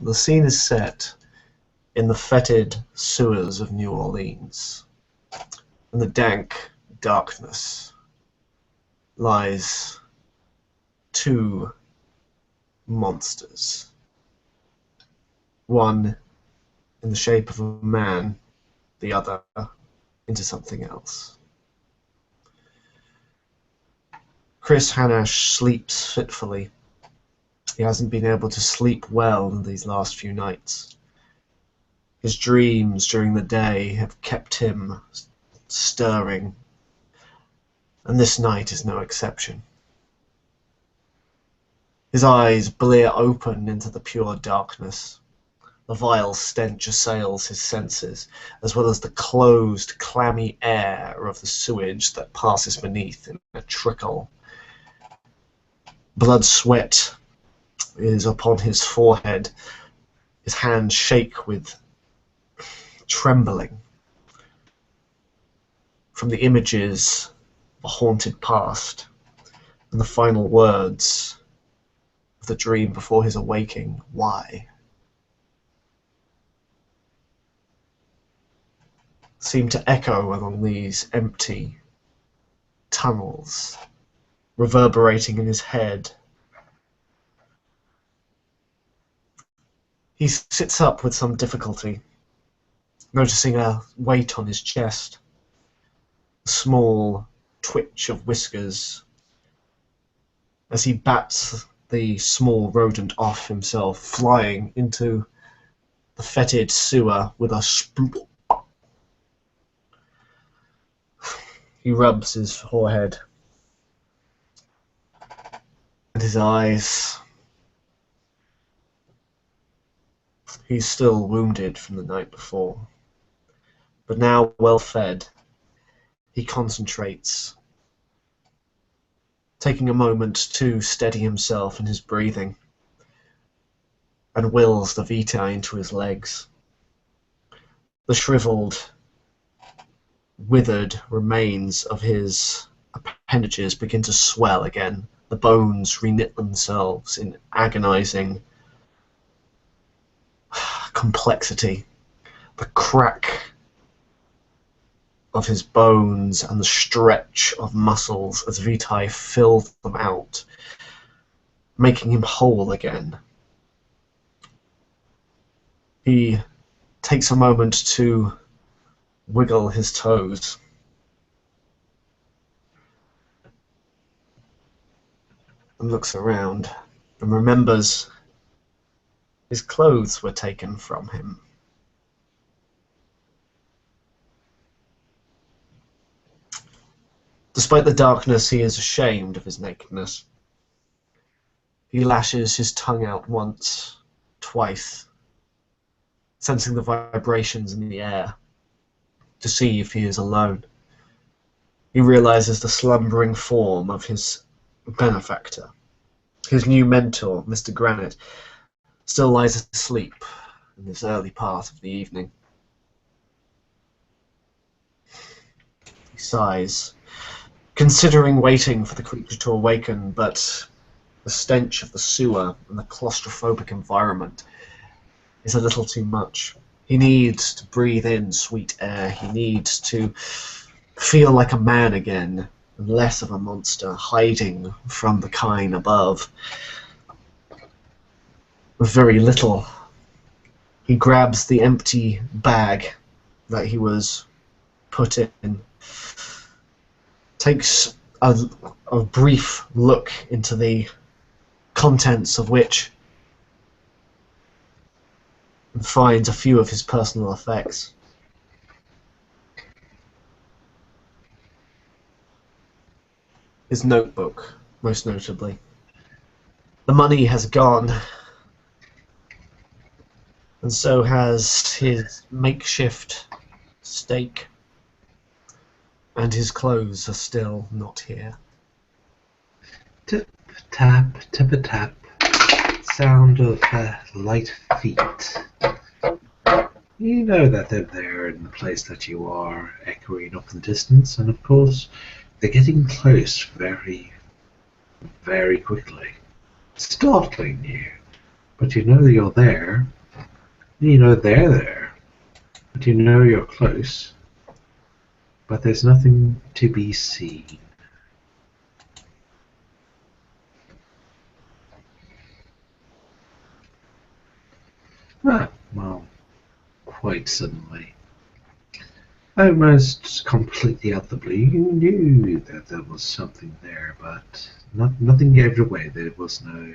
The scene is set in the fetid sewers of New Orleans. In the dank darkness lies two monsters. One in the shape of a man, the other into something else. Chris Hanash sleeps fitfully. He hasn't been able to sleep well in these last few nights. His dreams during the day have kept him stirring, and this night is no exception. His eyes blear open into the pure darkness. A vile stench assails his senses, as well as the closed, clammy air of the sewage that passes beneath in a trickle. Blood sweat is upon his forehead. His hands shake with trembling from the images of a haunted past and the final words of the dream before his awaking. Why? Seem to echo along these empty tunnels, reverberating in his head. He sits up with some difficulty, noticing a weight on his chest, a small twitch of whiskers as he bats the small rodent off himself, flying into the fetid sewer with a sploop. He rubs his forehead and his eyes. He's still wounded from the night before, but now well fed, he concentrates, taking a moment to steady himself in his breathing, and wills the vitae into his legs. The shriveled, withered remains of his appendages begin to swell again. The bones reknit themselves in agonizing complexity. The crack of his bones and the stretch of muscles as vitae fill them out, making him whole again. He takes a moment to wiggle his toes. And looks around and remembers his clothes were taken from him. Despite the darkness, he is ashamed of his nakedness. He lashes his tongue out once, twice, sensing the vibrations in the air to see if he is alone. He realizes the slumbering form of his benefactor. His new mentor, Mr. Granite, still lies asleep in this early part of the evening. He sighs, considering waiting for the creature to awaken, but the stench of the sewer and the claustrophobic environment is a little too much. He needs to breathe in sweet air. He needs to feel like a man again, and less of a monster hiding from the kine above. With very little, he grabs the empty bag that he was put in, takes a brief look into the contents of which, and finds a few of his personal effects. His notebook, most notably. The money has gone, and so has his makeshift stake, and his clothes are still not here. Tip-tap, tip-a-tap. Sound of light feet. You know that they're there in the place that you are, echoing up in the distance, and of course, they're getting close very, very quickly. Startling you, but you know you're there. You know they're there, but you know you're close. But there's nothing to be seen. Ah, well, quite suddenly. Almost completely out of the blue, you knew that there was something there, but nothing gave it away. There was no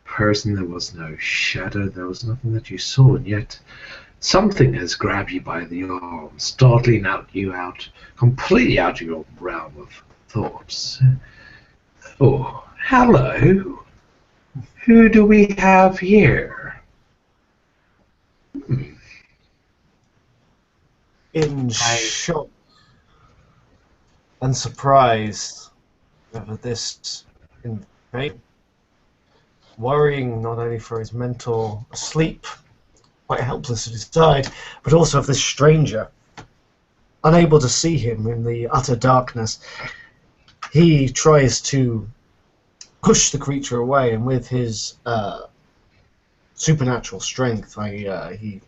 person, there was no shadow, there was nothing that you saw, and yet something has grabbed you by the arm, startling you out, completely out of your realm of thoughts. Oh, hello. Who do we have here? In shock and surprise over this invasion, worrying not only for his mentor asleep, quite helpless at his side, but also of this stranger, unable to see him in the utter darkness. He tries to push the creature away, and with his supernatural strength, he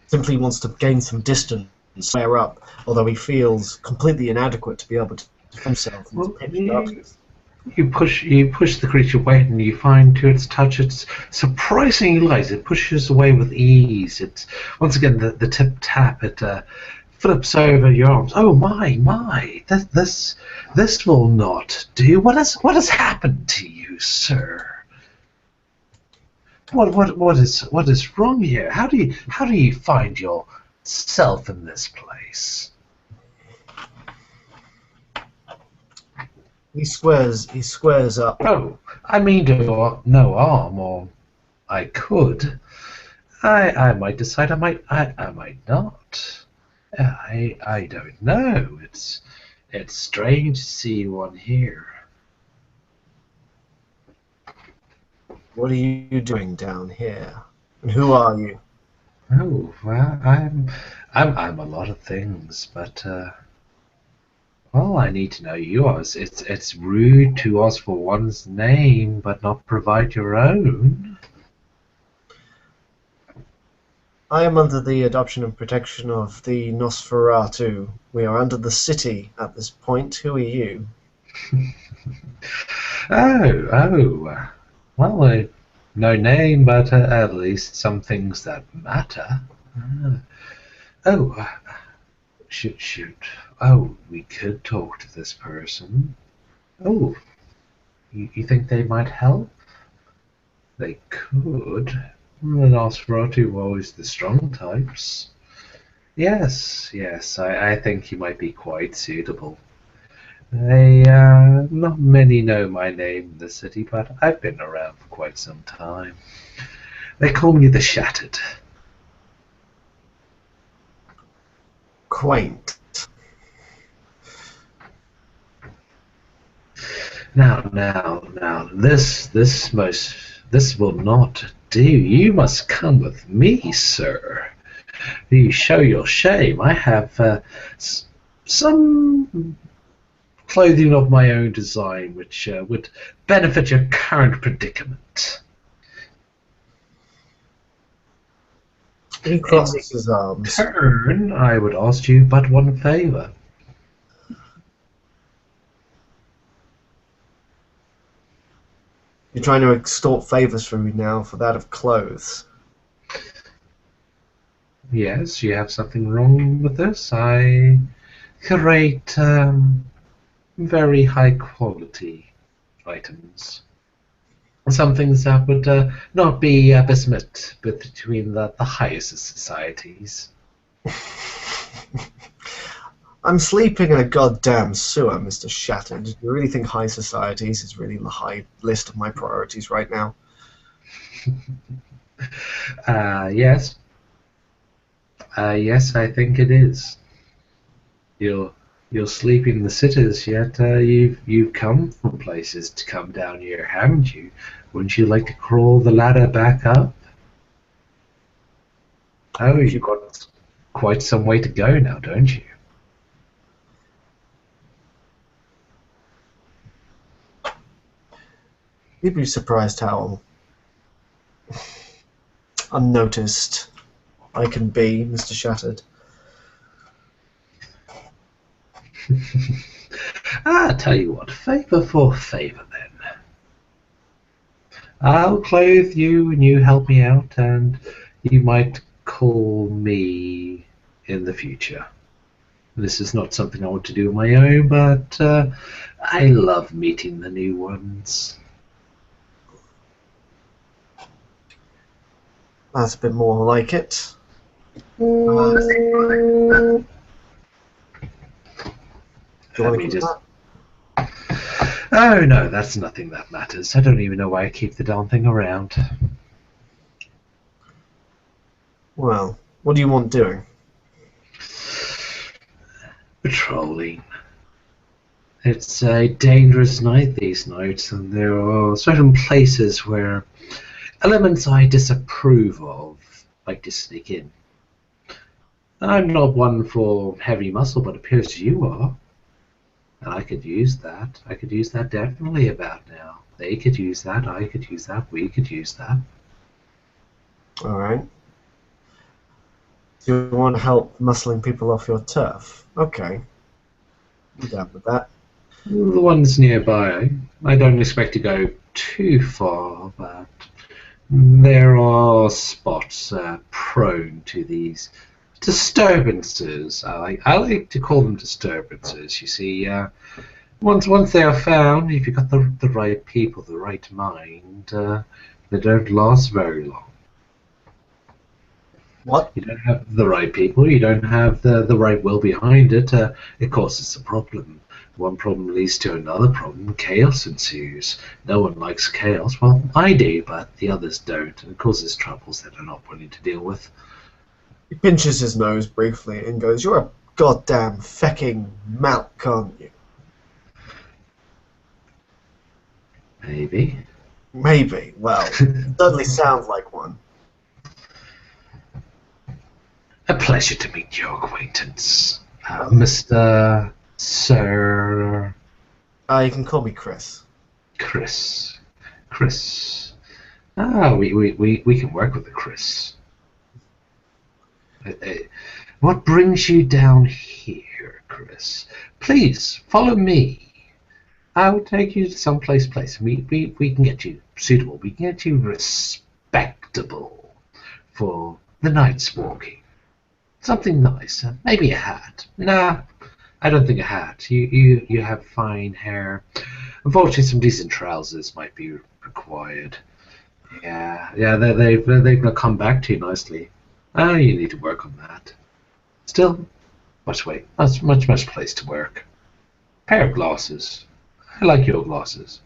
simply wants to gain some distance, square up, although he feels completely inadequate to be able to defend himself in this pitch darkness. You push the creature away, and you find to its touch it's surprisingly light. It pushes away with ease. It's once again the tip tap. It flips over your arms. Oh my! This will not do. What has happened to you, sir? What is wrong here? How do you find yourself in this place? He squares up. Oh, I mean to no harm, or I could. I might decide I might not. I don't know. It's strange to see one here. What are you doing down here? And who are you? Oh, well, I'm a lot of things, but well, I need to know yours. It's rude to ask for one's name but not provide your own. I am under the adoption and protection of the Nosferatu. We are under the city at this point. Who are you? Oh. Well, no name, but at least some things that matter. Oh, shoot. Oh, we could talk to this person. Oh, you think they might help? They could. The Nosferatu were always the strong types. Yes, I think he might be quite suitable. Not many know my name in the city, but I've been around for quite some time. They call me the Shattered. Quaint. Now, this will not do. You must come with me, sir. You show your shame. I have some clothing of my own design, which would benefit your current predicament. He crosses his arms. Turn, I would ask you but one favor. You're trying to extort favors from me now for that of clothes. Yes, you have something wrong with this. I create very high quality items. Some things that would not be besmit between the highest of societies. I'm sleeping in a goddamn sewer, Mr. Shattered. Do you really think high societies is really the high list of my priorities right now? Yes. Yes, I think it is. You're sleeping in the cities, yet you've come from places to come down here, haven't you? Wouldn't you like to crawl the ladder back up? Oh, you've got quite some way to go now, don't you? You'd be surprised how Unnoticed I can be, Mr. Shattered. Tell you what, favour for favour then. I'll clothe you and you help me out, and you might call me in the future. This is not something I want to do on my own, but I love meeting the new ones. That's a bit more like it. Do you want to keep that? Oh no, that's nothing that matters. I don't even know why I keep the darn thing around. Well, what do you want doing? Patrolling. It's a dangerous night these nights, and there are certain places where elements I disapprove of like to sneak in. I'm not one for heavy muscle, but it appears you are. And I could use that. I could use that definitely about now. They could use that, I could use that, we could use that. Alright. Do you want help muscling people off your turf? Okay. I'm down with that. The ones nearby, I don't expect to go too far, but there are spots prone to these disturbances. I like to call them disturbances. You see, once they are found, if you've got the right people, the right mind, they don't last very long. What? You don't have the right people, you don't have the right will behind it, it causes a problem. One problem leads to another problem, chaos ensues. No one likes chaos. Well, I do, but the others don't, and it causes troubles that they're not willing to deal with. He pinches his nose briefly and goes, "You're a goddamn fecking malk, aren't you?" Maybe. Maybe. Well, it certainly sounds like one. A pleasure to meet your acquaintance, Mr. Sir You can call me Chris. Chris. Chris. We can work with the Chris. What brings you down here, Chris? Please, follow me. I'll take you to some place. We can get you suitable. We can get you respectable for the night's walking. Something nice. Maybe a hat. Nah, I don't think a hat. You have fine hair. Unfortunately, some decent trousers might be required. Yeah, they've not come back to you nicely. Oh, you need to work on that. Still, much place to work. Pair of glasses. I like your glasses.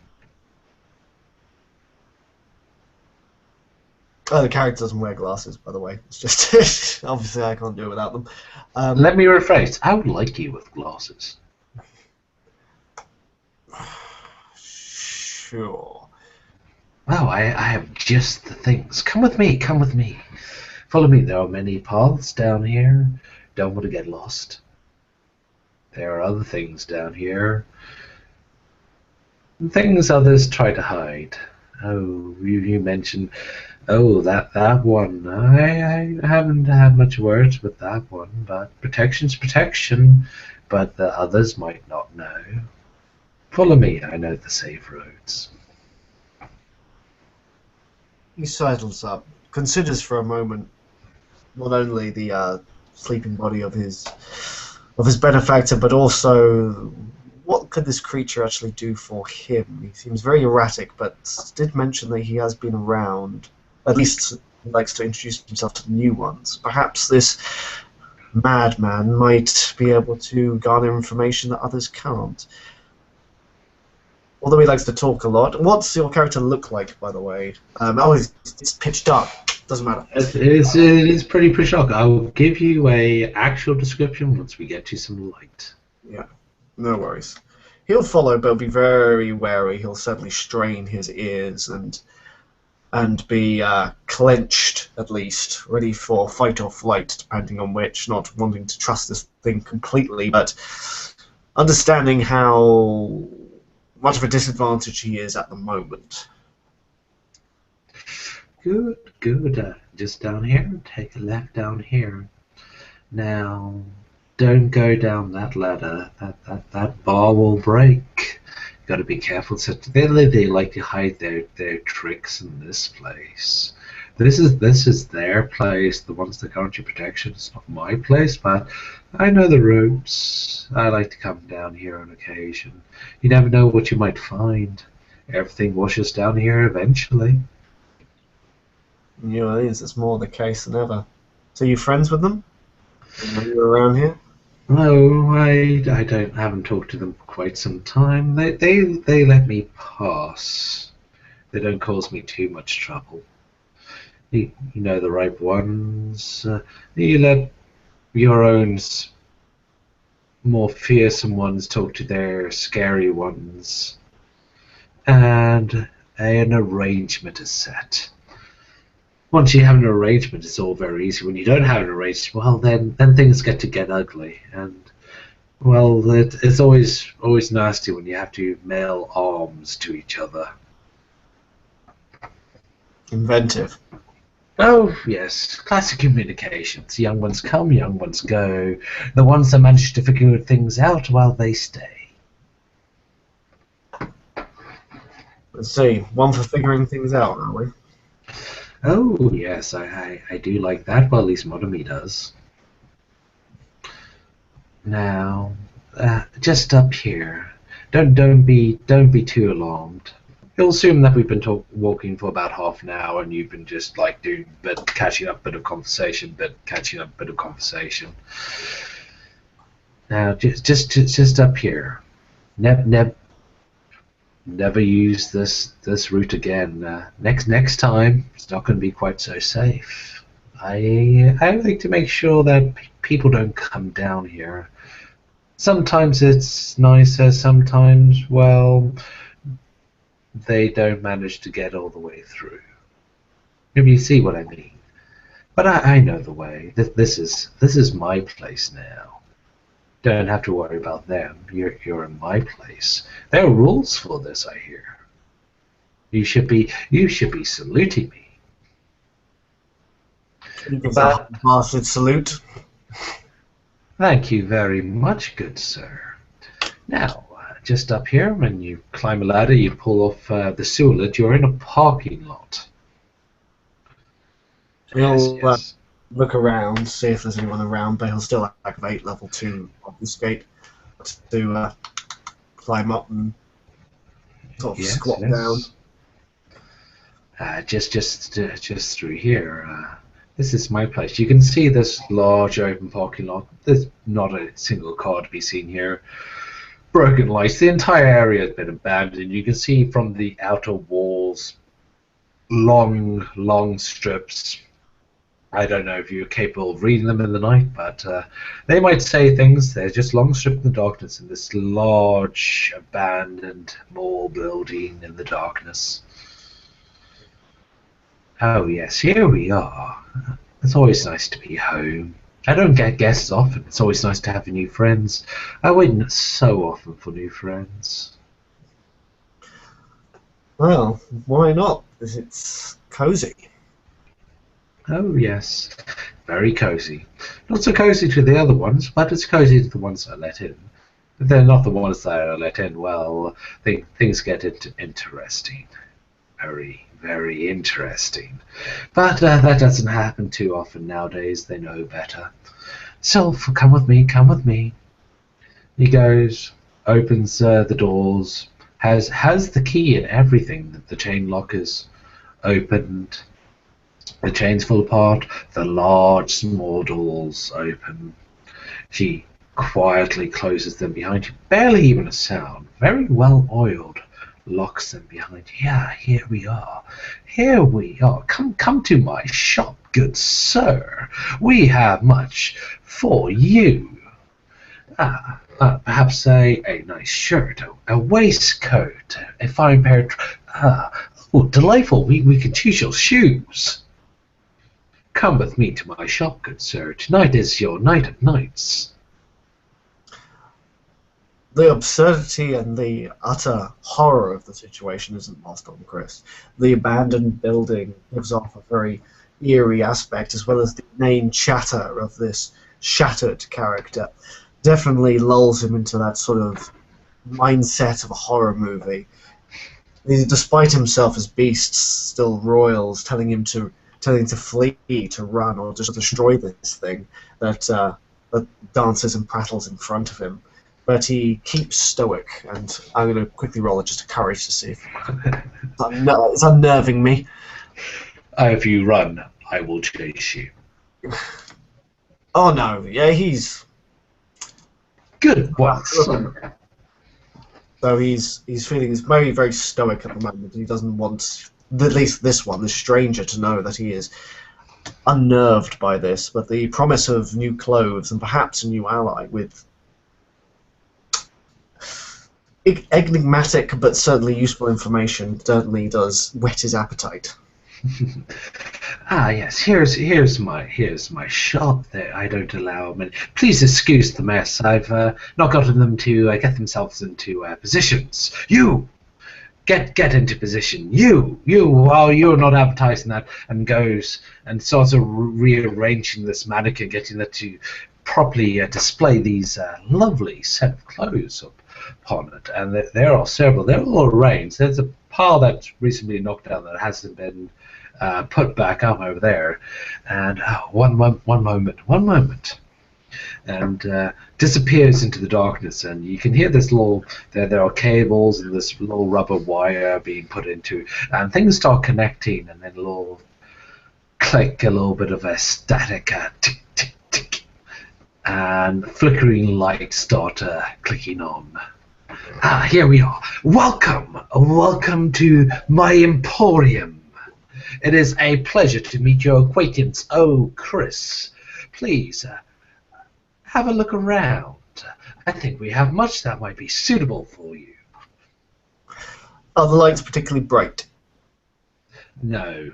Oh, the character doesn't wear glasses, by the way. It's just obviously I can't do it without them. Let me rephrase. I would like you with glasses. Sure. Well, I have just the things. Come with me. Come with me. Follow me. There are many paths down here. Don't want to get lost. There are other things down here. Things others try to hide. Oh, you mentioned. Oh, that one. I haven't had much words with that one, but protection's protection. But the others might not know. Follow me. I know the safe roads. He sidles up, considers for a moment not only the sleeping body of his benefactor, but also what could this creature actually do for him. He seems very erratic, but did mention that he has been around. At least he likes to introduce himself to the new ones. Perhaps this madman might be able to garner information that others can't. Although he likes to talk a lot. What's your character look like, by the way? It's pitch dark. Doesn't matter. It is pretty dark. I'll give you a actual description once we get to some light. Yeah, no worries. He'll follow, but be very wary. He'll certainly strain his ears and be clenched, at least, ready for fight or flight, depending on which, not wanting to trust this thing completely, but understanding how much of a disadvantage he is at the moment. Good, good. Just down here. Take a left down here. Now, don't go down that ladder. That bar will break. Got to be careful. So they like to hide their tricks in this place. This is their place. The ones that grant you protection. It's not my place, but I know the ropes. I like to come down here on occasion. You never know what you might find. Everything washes down here eventually. In New Orleans, it's more the case than ever. So you friends with them? When you're around here? No, I haven't talked to them for quite some time. They let me pass. They don't cause me too much trouble. You know the right ones. You let your own more fearsome ones talk to their scary ones. And an arrangement is set. Once you have an arrangement, it's all very easy. When you don't have an arrangement, well, then things get ugly, and well, it's always nasty when you have to mail arms to each other. Inventive. Oh yes, classic communications. Young ones come, young ones go. The ones that manage to figure things out, well, they stay. Let's see. One for figuring things out, are we? Oh yes, I do like that. Well, at least Motomi does. Now, just up here. Don't be too alarmed. You'll assume that we've been walking for about half an hour, and you've been just like doing catching up, bit of conversation, catching up, bit of conversation. Now, just up here. Never use this route again. Next time, it's not going to be quite so safe. I like to make sure that people don't come down here. Sometimes it's nicer. Sometimes, well, they don't manage to get all the way through. Maybe you see what I mean. But I know the way. This is my place now. Don't have to worry about them. You're in my place. There are rules for this, I hear. You should be saluting me. He gives a bastard salute. Thank you very much, good sir. Now, just up here, when you climb a ladder, you pull off the sewerlet. You're in a parking lot. Yes. Look around, see if there's anyone around, but he'll still activate level 2 obfuscate to climb up and sort of squat down. Just through here. This is my place. You can see this large open parking lot. There's not a single car to be seen here. Broken lights. The entire area has been abandoned. You can see from the outer walls long strips. I don't know if you're capable of reading them in the night, but they might say things. They're just long strips in the darkness in this large, abandoned mall building in the darkness. Oh yes, here we are. It's always nice to be home. I don't get guests often. It's always nice to have new friends. I wait so often for new friends. Well, why not? Because it's cozy. Oh yes, very cozy. Not so cozy to the other ones, but it's cozy to the ones I let in. If they're not the ones that I let in, well, things get interesting. Very, very interesting. But that doesn't happen too often nowadays. They know better. So, come with me, come with me. He goes, opens the doors, has the key and everything. The chain lock is opened. The chains fall apart. The large, small doors open. She quietly closes them behind you. Barely even a sound. Very well oiled. Locks them behind you. Yeah, here we are. Here we are. Come to my shop, good sir. We have much for you. Perhaps a nice shirt, a waistcoat, a fine pair of delightful. We could choose your shoes. Come with me to my shop, good sir. Tonight is your night of nights. The absurdity and the utter horror of the situation isn't lost on Chris. The abandoned building gives off a very eerie aspect, as well as the inane chatter of this shattered character. Definitely lulls him into that sort of mindset of a horror movie. Despite himself as beasts, still royals, telling him to flee, to run, or just destroy this thing that dances and prattles in front of him. But he keeps stoic, and I'm going to quickly roll just a courage to see if it's unnerving me. If you run, I will chase you. Oh no, yeah, he's Good one. so he's feeling he's very very stoic at the moment. He doesn't want at least this one, the stranger, to know that he is unnerved by this. But the promise of new clothes and perhaps a new ally with enigmatic but certainly useful information certainly does whet his appetite. Yes. Here's my shop. There, I don't allow many. Please excuse the mess. I've not gotten them to get themselves into positions. You get into position. You while you're not advertising that, and goes and starts rearranging this mannequin, getting that to properly display these lovely set of clothes upon it. And there are several. They're all arranged. There's a pile that's recently knocked down that hasn't been put back up over there. And one moment, and disappears into the darkness. And you can hear this little. There are cables and this little rubber wire being put into, and things start connecting, and then a little click, a little bit of a static tick tick tick, and flickering lights start clicking on. Here we are. Welcome to my emporium. It is a pleasure to meet your acquaintance, Chris. Please, have a look around. I think we have much that might be suitable for you. Are the lights particularly bright? No.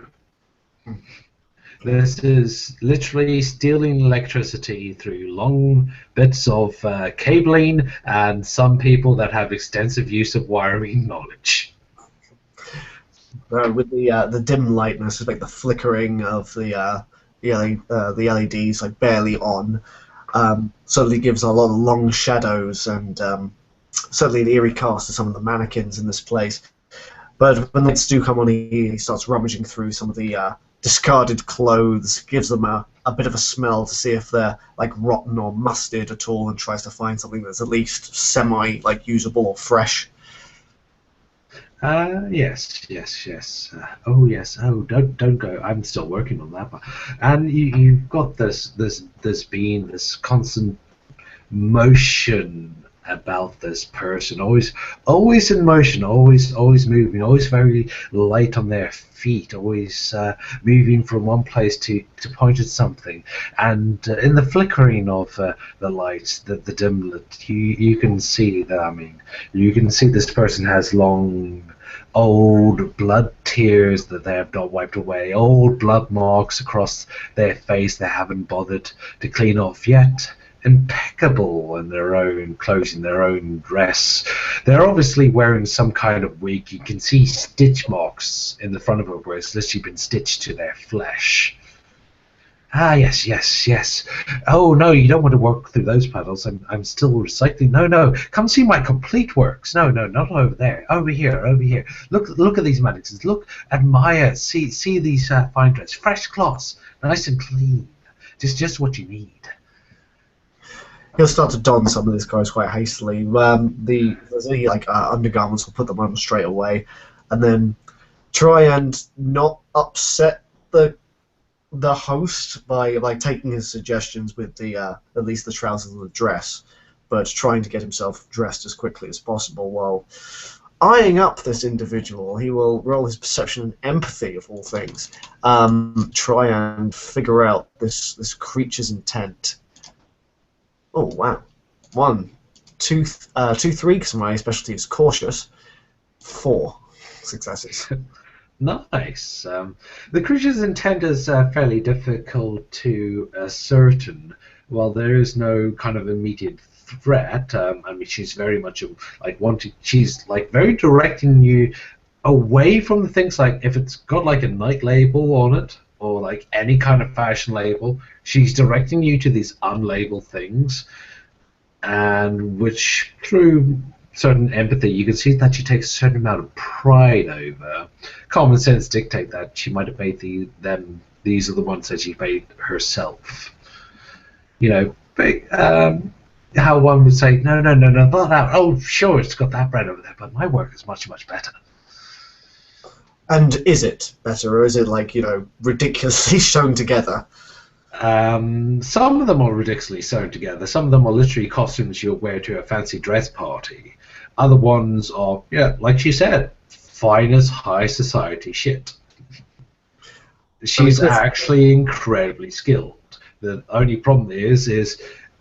This is literally stealing electricity through long bits of cabling and some people that have extensive use of wiring knowledge. With the dim lightness, like the flickering of the LEDs, like barely on, certainly gives a lot of long shadows and certainly an eerie cast to some of the mannequins in this place. But when lights do come on, he starts rummaging through some of the discarded clothes, gives them a bit of a smell to see if they're like rotten or musted at all, and tries to find something that's at least semi usable or fresh. Yes. Oh yes. Oh, don't go. I'm still working on that. And you've got this being this constant motion about this person, always in motion, always moving, always very light on their feet, always moving from one place to point at something. And in the flickering of the lights, the dim lit, you can see that. I mean, you can see this person has long old blood tears that they have not wiped away, old blood marks across their face they haven't bothered to clean off yet. Impeccable in their own clothing, their own dress. They're obviously wearing some kind of wig. You can see stitch marks in the front of it where it's literally been stitched to their flesh. Yes. Oh no, you don't want to work through those puddles. I'm still recycling. No. Come see my complete works. No, not over there. Over here. Look at these mannequins. Look, admire. See these fine dress, fresh cloths, nice and clean. Just what you need. He'll start to don some of these guys quite hastily. There's any undergarments, will put them on straight away, and then try and not upset the host by taking his suggestions with the at least the trousers and the dress, but trying to get himself dressed as quickly as possible while eyeing up this individual. He will roll his perception and empathy, of all things, try and figure out this creature's intent. Oh wow! 1, 2, 3, because my specialty is cautious. 4 successes. Nice. The creature's intent is fairly difficult to ascertain. While there is no kind of immediate threat. I mean, she's very much like wanting. She's like very directing you away from the things like if it's got like a Nike label on it or like any kind of fashion label, she's directing you to these unlabeled things, and which through certain empathy you can see that she takes a certain amount of pride over. Common sense dictate that she might have made these are the ones that she made herself. You know, but, how one would say, no, not that. Oh, sure, it's got that brand over there, but my work is much, much better. And is it better, or is it like, you know, ridiculously sewn together? Some of them are ridiculously sewn together. Some of them are literally costumes you'll wear to a fancy dress party. Other ones are, yeah, like she said, fine as high society shit. She's actually incredibly skilled. The only problem is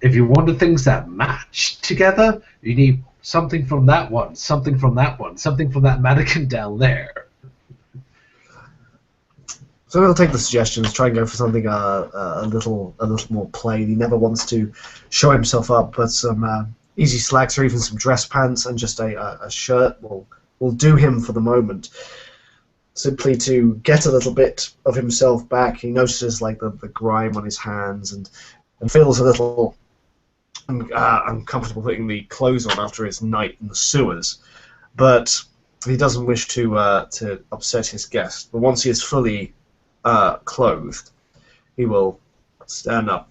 if you wanted things that match together, you need something from that one, something from that one, something from that mannequin down there. So we'll take the suggestions, try and go for something a little more plain. He never wants to show himself up, but some easy slacks or even some dress pants and just a shirt will do him for the moment. Simply to get a little bit of himself back. He notices like the grime on his hands and feels a little uncomfortable putting the clothes on after his night in the sewers. But he doesn't wish to upset his guest. But once he is fully clothed, he will stand up.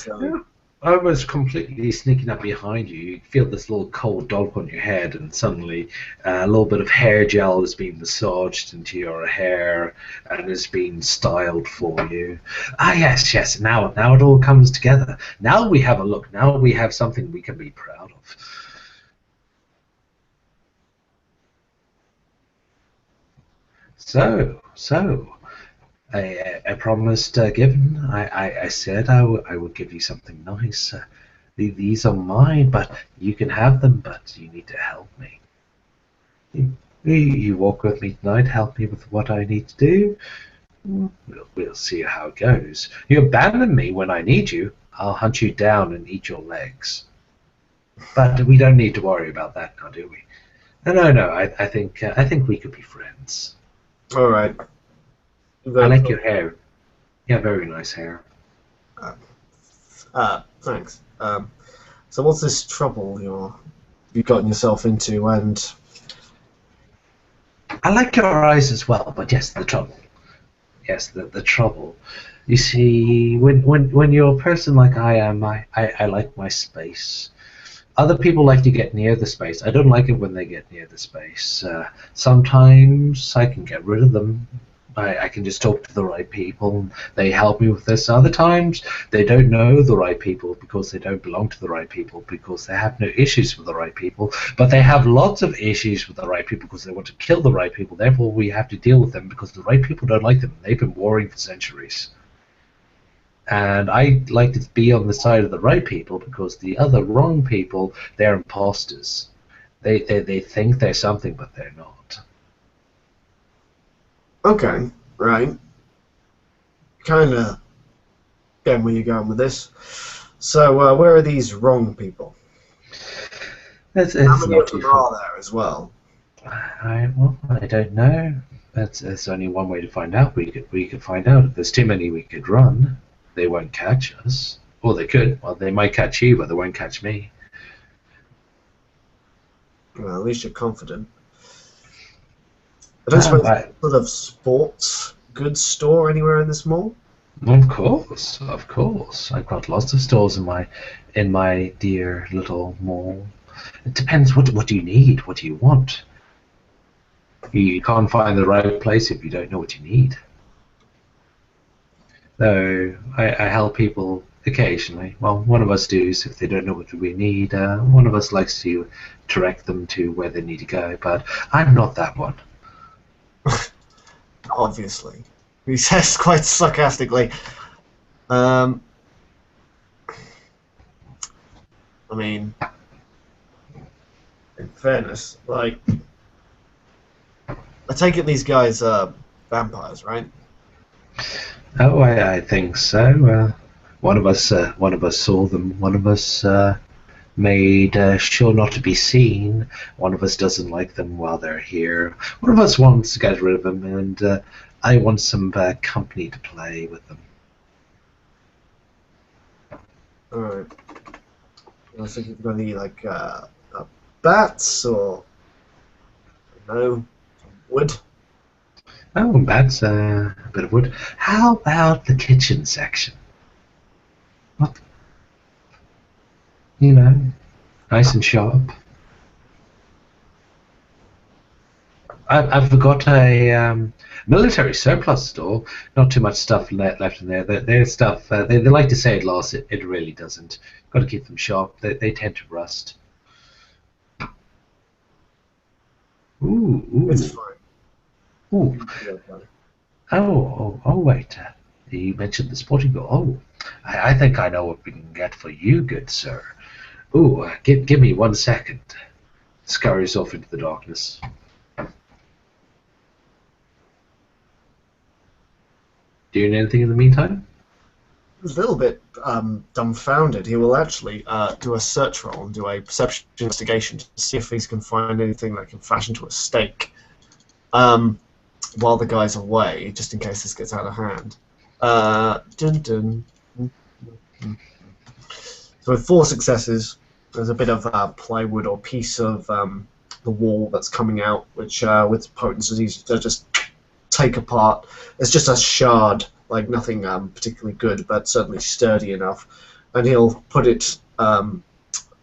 Yeah. I was completely sneaking up behind you. You feel this little cold dollop on your head, and suddenly a little bit of hair gel is being massaged into your hair and is being styled for you. Ah, yes. Now it all comes together. Now we have a look. Now we have something we can be proud of. So. I promised given. I said I would give you something nice. These are mine, but you can have them, but you need to help me. You walk with me tonight, help me with what I need to do. We'll see how it goes. You abandon me when I need you, I'll hunt you down and eat your legs. But we don't need to worry about that now, do we? No. I think we could be friends. All right. I like your hair. Yeah, very nice hair. Thanks. So what's this trouble you've gotten yourself into? And I like your eyes as well, but yes, the trouble. Yes, the trouble. You see, when you're a person like I am, I like my space. Other people like to get near the space. I don't like it when they get near the space. Sometimes I can get rid of them. I can just talk to the right people. They help me with this. Other times, they don't know the right people because they don't belong to the right people, because they have no issues with the right people. But they have lots of issues with the right people because they want to kill the right people. Therefore, we have to deal with them because the right people don't like them. They've been warring for centuries. And I like to be on the side of the right people because the other wrong people, they're imposters. They think they're something, but they're not. Okay, right. Kind of getting where you're going with this. So, where are these wrong people? It's How many not of them too are there as well? I don't know. That's only one way to find out. We could find out. If there's too many, we could run. They won't catch us. Or they could. Well, they might catch you, but they won't catch me. Well, at least you're confident. I don't suppose there's a sort of sports goods store anywhere in this mall? Of course. I've got lots of stores in my dear little mall. It depends. What do you need? What do you want? You can't find the right place if you don't know what you need. So I help people occasionally. Well, one of us does if they don't know what we need. One of us likes to direct them to where they need to go, but I'm not that one. Obviously. He says quite sarcastically. I mean, in fairness, like, I take it these guys are vampires, right? Oh, I think so. One of us saw them. One of us made sure not to be seen. One of us doesn't like them while they're here. One of us wants to get rid of them, and I want some company to play with them. Alright. I was thinking of any, like, bats or, no, wood. Oh, that's a bit of wood. How about the kitchen section? What? You know, nice and sharp. I've got a military surplus store. Not too much stuff left in there. Their stuff, they like to say it lasts. It really doesn't. Got to keep them sharp. They tend to rust. Ooh, It's ooh, fine. ooh. Oh, wait. You mentioned the sporting goods. Oh, I think I know what we can get for you, good sir. Ooh, give me 1 second. Scurries off into the darkness. Doing anything in the meantime? He's a little bit dumbfounded. He will actually do a search roll and do a perception investigation to see if he can find anything that can fashion to a stake while the guy's away, just in case this gets out of hand. Dun, dun. So with 4 successes, there's a bit of plywood or piece of the wall that's coming out, which with potencies they'll just take apart. It's just a shard, like nothing particularly good, but certainly sturdy enough. And he'll put it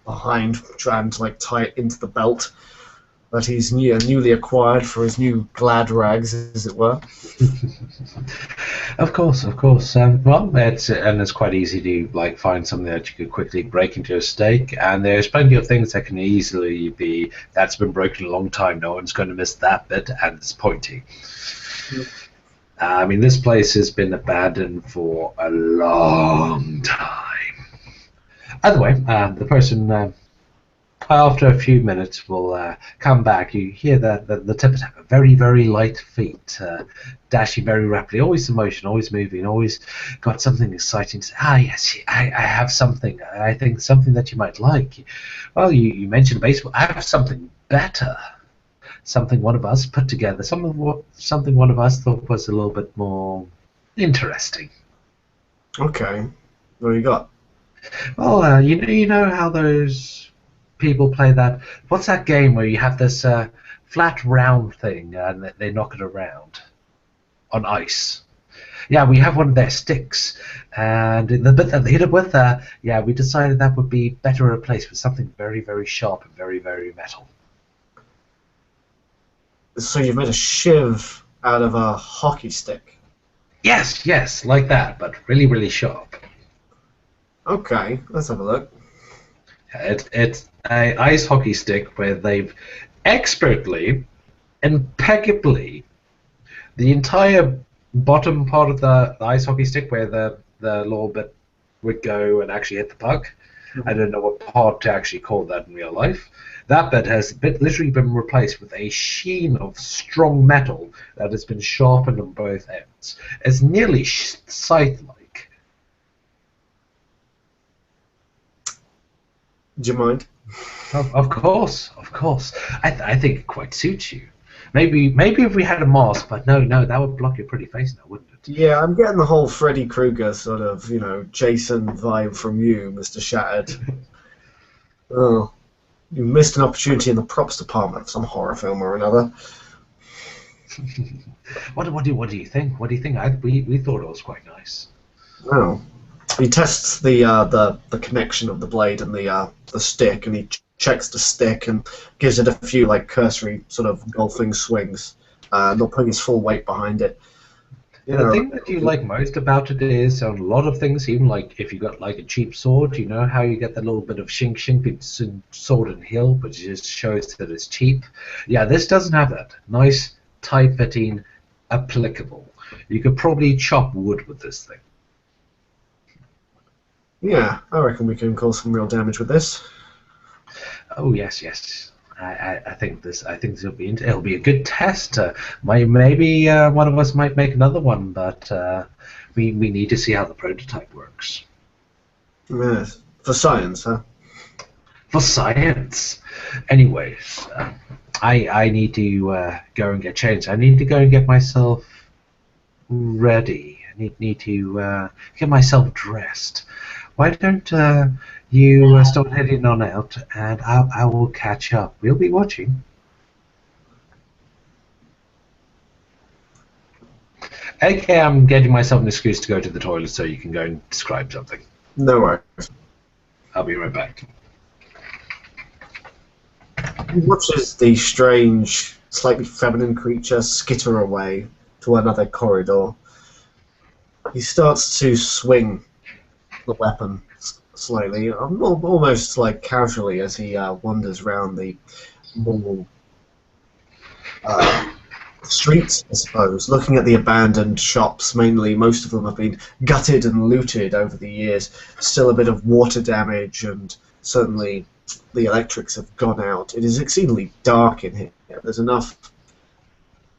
behind, trying to like tie it into the belt that he's newly acquired for his new glad rags, as it were. Of course, of course. Well, it's quite easy to like find something that you could quickly break into a stake, and there's plenty of things that can easily be that's been broken a long time. No one's going to miss that bit, and it's pointy. I mean, this place has been abandoned for a long time. Either way, the person after a few minutes will come back. You hear the tippet have a very, very light feet, dashing very rapidly, always in motion, always moving, always got something exciting to say. Ah, yes, I have something. I think something that you might like. Well, you mentioned baseball. I have something better. Something one of us put together. Something one of us thought was a little bit more interesting. Okay, what do you got? Well, you know how those people play that. What's that game where you have this flat round thing and they knock it around on ice? Yeah, we have one of their sticks, and the bit that they hit it with, yeah, we decided that would be better replaced with something very, very sharp and very, very metal. So you've made a shiv out of a hockey stick. Yes, yes, like that, but really, really sharp. Okay, let's have a look. It's an ice hockey stick where they've expertly, impeccably, the entire bottom part of the ice hockey stick where the little bit would go and actually hit the puck. I don't know what part to actually call that in real life. That bit has literally been replaced with a sheen of strong metal that has been sharpened on both ends. It's nearly scythe-like. Do you mind? Of course, of course. I think it quite suits you. Maybe if we had a mask, but no, that would block your pretty face now, wouldn't it? Yeah, I'm getting the whole Freddy Krueger sort of, Jason vibe from you, Mr. Shattered. Oh, you missed an opportunity in the props department of some horror film or another. What do you think? What do you think? We thought it was quite nice. Oh. He tests the connection of the blade and the stick, and he checks the stick and gives it a few like cursory sort of golfing swings, not putting his full weight behind it. The thing that you like most about it is on a lot of things, even like if you got like a cheap sword, you know how you get that little bit of shink between sword and hilt, but it just shows that it's cheap. Yeah, this doesn't have that. Nice, tight-fitting, applicable. You could probably chop wood with this thing. Yeah, I reckon we can cause some real damage with this. Oh yes. I think this will be it'll be a good test. Maybe one of us might make another one, but we need to see how the prototype works. Yes. For science, huh? for science. Anyways, I need to go and get changed. I need to go and get myself ready. I need to get myself dressed. Why don't you start heading on out, and I will catch up. We'll be watching. Okay, I'm getting myself an excuse to go to the toilet so you can go and describe something. No worries. I'll be right back. He watches the strange, slightly feminine creature skitter away to another corridor. He starts to swing the weapon slowly, almost like casually, as he wanders around the mall streets, I suppose, looking at the abandoned shops. Mainly, most of them have been gutted and looted over the years. Still a bit of water damage, and certainly the electrics have gone out. It is exceedingly dark in here. There's enough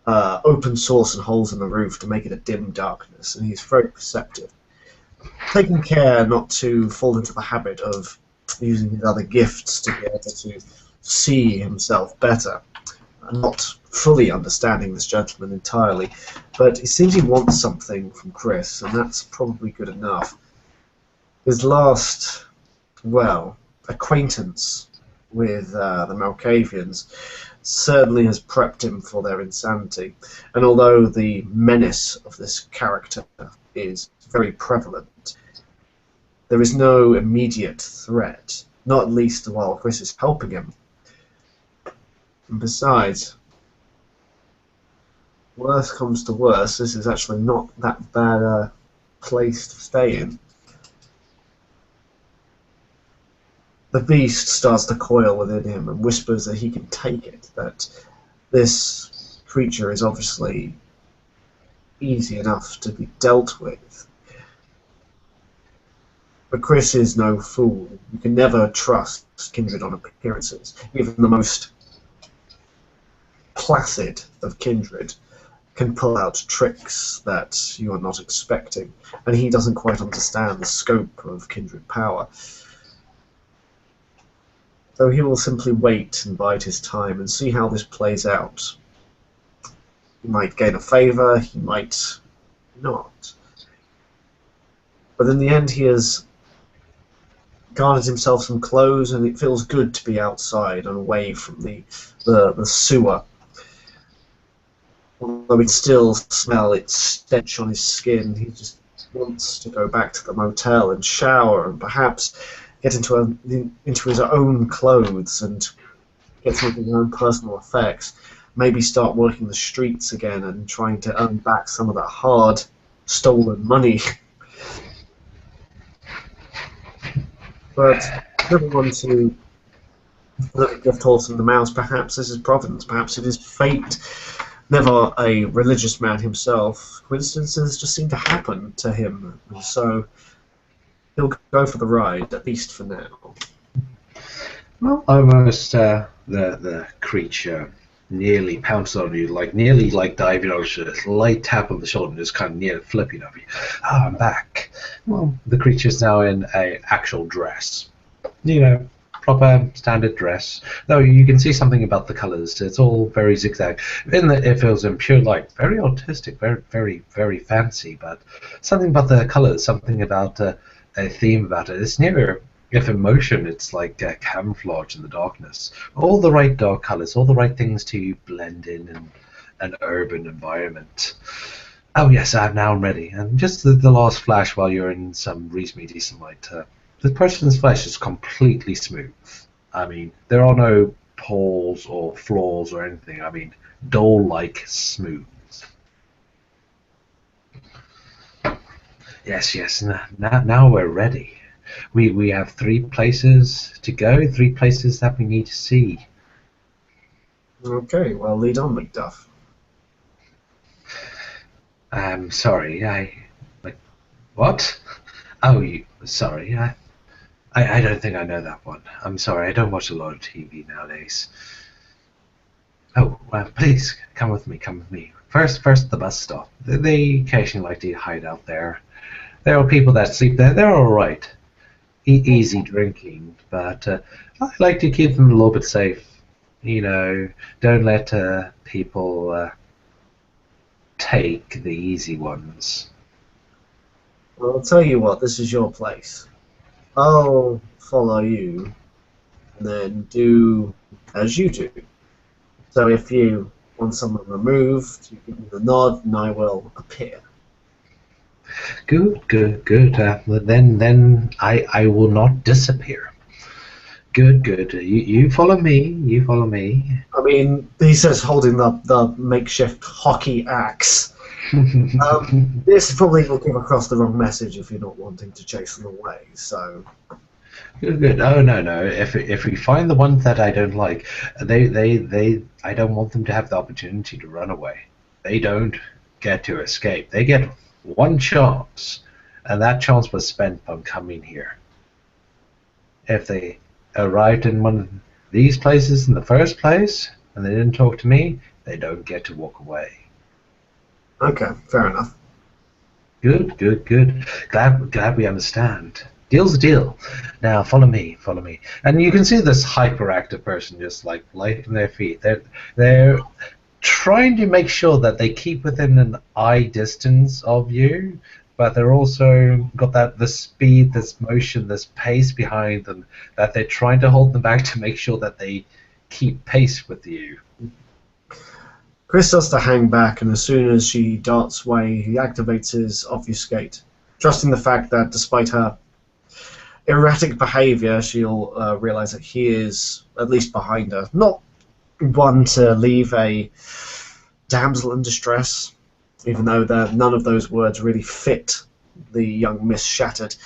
open source and holes in the roof to make it a dim darkness, and he's very perceptive. Taking care not to fall into the habit of using his other gifts to be able to see himself better. Not fully understanding this gentleman entirely, but it seems he wants something from Chris, and that's probably good enough. His last, well, acquaintance with the Malkavians certainly has prepped him for their insanity, and although the menace of this character is very prevalent, there is no immediate threat, not at least while Chris is helping him. And besides, worst comes to worst, this is actually not that bad a place to stay in. The beast starts to coil within him and whispers that he can take it, that this creature is obviously easy enough to be dealt with. But Chris is no fool. You can never trust kindred on appearances. Even the most placid of kindred can pull out tricks that you are not expecting, and he doesn't quite understand the scope of kindred power. So he will simply wait and bide his time and see how this plays out. He might gain a favour, he might not. But in the end he has garnered himself some clothes, and it feels good to be outside and away from the sewer. Although he still smell its stench on his skin, he just wants to go back to the motel and shower and perhaps get into his own clothes and get some of his own personal effects. Maybe start working the streets again and trying to earn back some of that hard stolen money. But moving on to the gift horse and the mouse, perhaps this is providence, perhaps it is fate. Never a religious man himself, coincidences just seem to happen to him, and so he'll go for the ride, at least for now. Well, almost the creature nearly pounced on you, nearly diving on you, a light tap on the shoulder, and just kind of near flipping over you. Ah, I'm back. Well, the creature's now in a actual dress. You know, proper standard dress. Though you can see something about the colours. It's all very zigzag. In that it feels in pure light, very artistic, very, very, very fancy. But something about the colours, something about a theme about it. It's nearer, if emotion, it's like camouflage in the darkness. All the right dark colours, all the right things to blend in an urban environment. Oh yes, I'm now ready. And just the last flash while you're in some reasonably decent light. The person's flesh is completely smooth. I mean, there are no pores or flaws or anything. I mean, doll-like smooth. Yes. Now we're ready. We have 3 places to go, 3 places that we need to see. Okay, well, lead on, Macduff. Sorry, what? Oh, sorry, I don't think I know that one. I'm sorry, I don't watch a lot of TV nowadays. Oh, well, please, come with me. First the bus stop. They occasionally like to hide out there. There are people that sleep there, they're alright. easy drinking, but I like to keep them a little bit safe. You know, don't let people take the easy ones. Well, I'll tell you what, this is your place. I'll follow you, and then do as you do. So if you want someone removed, you give me the nod, and I will appear. Good, good, good. Then I will not disappear. Good, good. You follow me. You follow me. I mean, he says, holding the makeshift hockey axe. This probably will give across the wrong message if you're not wanting to chase them away. So, Good, good. Oh no, no. If we find the ones that I don't like, I don't want them to have the opportunity to run away. They don't get to escape. They get one chance, and that chance was spent on coming here. If they arrived in one of these places in the first place, and they didn't talk to me, they don't get to walk away. okay, fair enough. Good, good, good. Glad we understand. Deal's a deal. Now follow me, follow me. And you can see this hyperactive person just like lighting their feet. They're trying to make sure that they keep within an eye distance of you, but they're also got this speed, this motion, this pace behind them that they're trying to hold them back to make sure that they keep pace with you. Chris starts to hang back, and as soon as she darts away, he activates his obfuscate, trusting the fact that despite her erratic behavior, she'll realize that he is at least behind her. Not one to leave a damsel in distress, even though none of those words really fit the young Miss Shattered.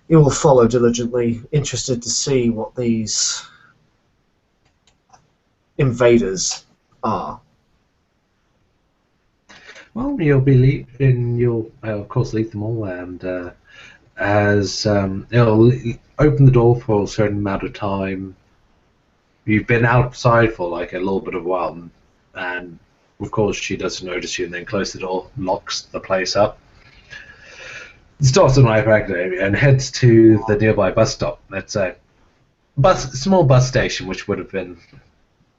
He will follow diligently, interested to see what these invaders are. Well, you'll of course leave them all, and as it'll open the door for a certain amount of time. You've been outside for like a little bit of a while, and of course she doesn't notice you, and then closes the door, locks the place up, starts on my area, and heads to the nearby bus stop. That's a small bus station, which would have been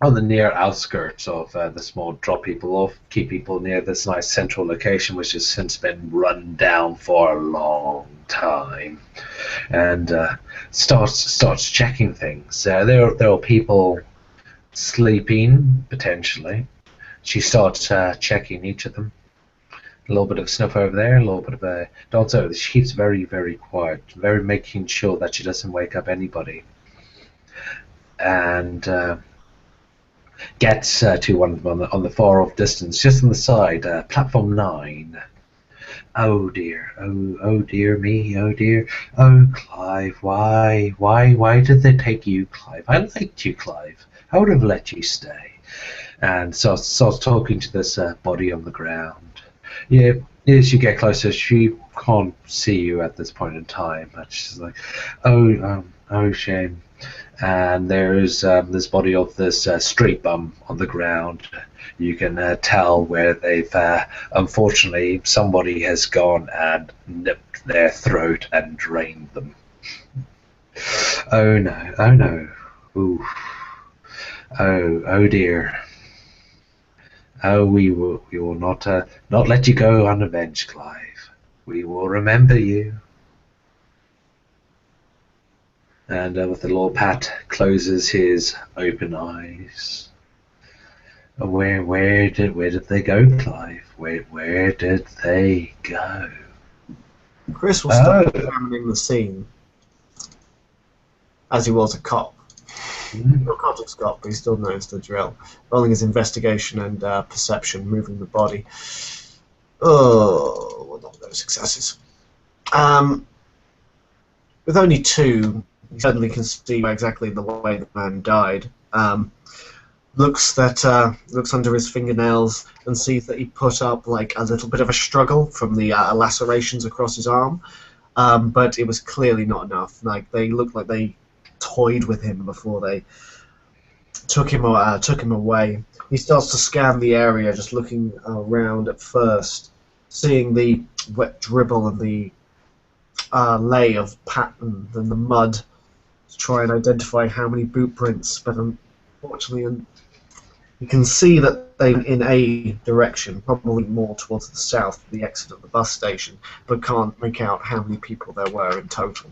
on the near outskirts of the small drop people off, keep people near this nice central location, which has since been run down for a long time, and starts checking things. There are people sleeping potentially. She starts checking each of them. A little bit of snuff over there, a little bit of a dance over. She keeps very, very quiet, very making sure that she doesn't wake up anybody, and gets to one of them on the far off distance, just on the side, platform 9. Oh dear, oh dear me, oh dear, oh Clive, why did they take you, Clive? I liked you, Clive. I would have let you stay. And so starts talking to this body on the ground. Yeah, as you get closer, she can't see you at this point in time, but she's like, oh shame. And there's this body of this street bum on the ground. You can tell where they've, unfortunately, somebody has gone and nipped their throat and drained them. Oh no, oh no. Ooh. Oh dear. Oh, we will not let you go unavenged, Clive. We will remember you. And with a little pat, closes his open eyes. Where did they go, Clive? Where did they go? Chris will start examining the scene as he was a cop. Not Coptic Scott, but he still knows the drill. Rolling his investigation and perception, moving the body. Oh, well, not those successes. With only 2, you certainly can see exactly the way the man died. Looks under his fingernails and sees that he put up like a little bit of a struggle from the lacerations across his arm, but it was clearly not enough. Like they looked like they toyed with him before they took him away. He starts to scan the area, just looking around at first, seeing the wet dribble and the lay of pattern than the mud to try and identify how many boot prints, but unfortunately you can see that they in a direction, probably more towards the south, the exit of the bus station, but can't make out how many people there were in total.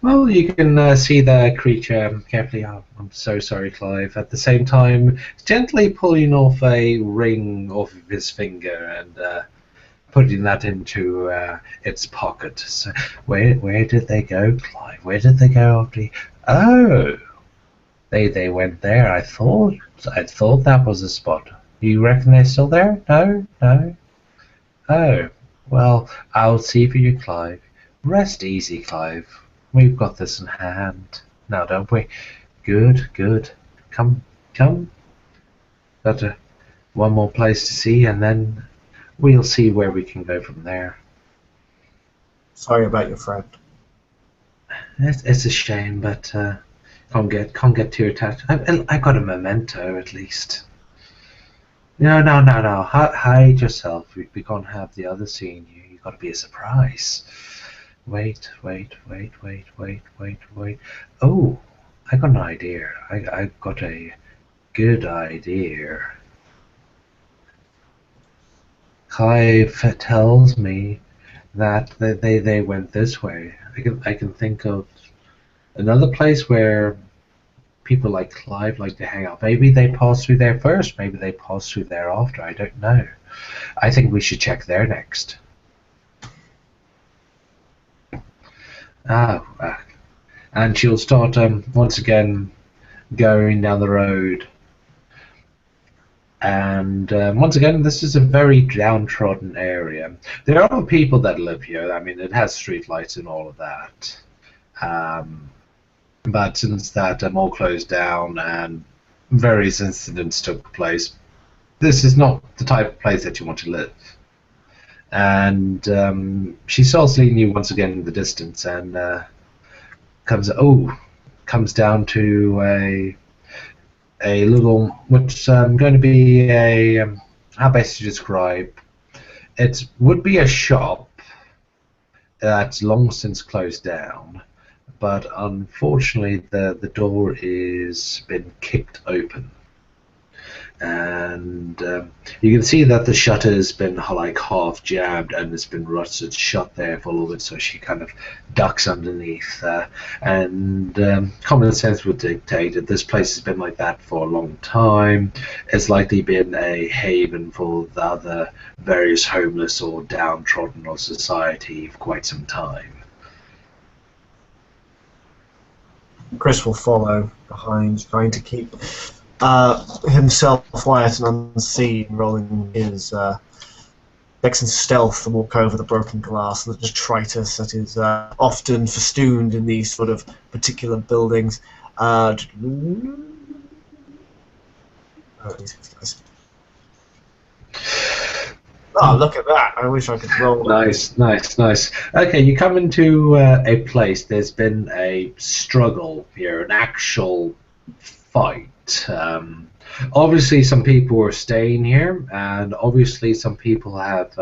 Well, you can see the creature carefully. Oh, I'm so sorry, Clive. At the same time, gently pulling off a ring off of his finger and putting that into its pocket. So, where did they go, Clive? Where did they go after? Oh, they went there. I thought that was a spot. You reckon they're still there? No, no. Oh, well, I'll see for you, Clive. Rest easy, Clive. We've got this in hand now, don't we? Good, good. Come. Got one more place to see, and then we'll see where we can go from there. Sorry about your friend. It's a shame, but can't get too attached. I got a memento at least. No. Hide yourself. We can't have the other seeing you. You got to be a surprise. Wait. Oh, I got an idea. I got a good idea. Clive tells me that they went this way. I can think of another place where people like Clive like to hang out. Maybe they passed through there first. Maybe they passed through there after. I don't know. I think we should check there next. And she'll start once again going down the road. And once again, this is a very downtrodden area. There are people that live here. I mean, it has streetlights and all of that. But since that all closed down and various incidents took place, this is not the type of place that you want to live. And she starts leading you once again in the distance, and comes down to a little, which going to be a how best to describe. It would be a shop that's long since closed down, but unfortunately the door is been kicked open. And you can see that the shutter's been like half jabbed and it's been rusted shut there for a little bit, so she kind of ducks underneath. And common sense would dictate that this place has been like that for a long time. It's likely been a haven for the other various homeless or downtrodden of society for quite some time. Chris will follow behind, trying to keep himself quiet and unseen, rolling his dex and stealth and walk over the broken glass and the detritus that is often festooned in these sort of particular buildings. Oh, look at that! I wish I could roll. Nice. Okay, you come into a place. There's been a struggle here, an actual fight. Obviously, some people are staying here, and obviously, some people have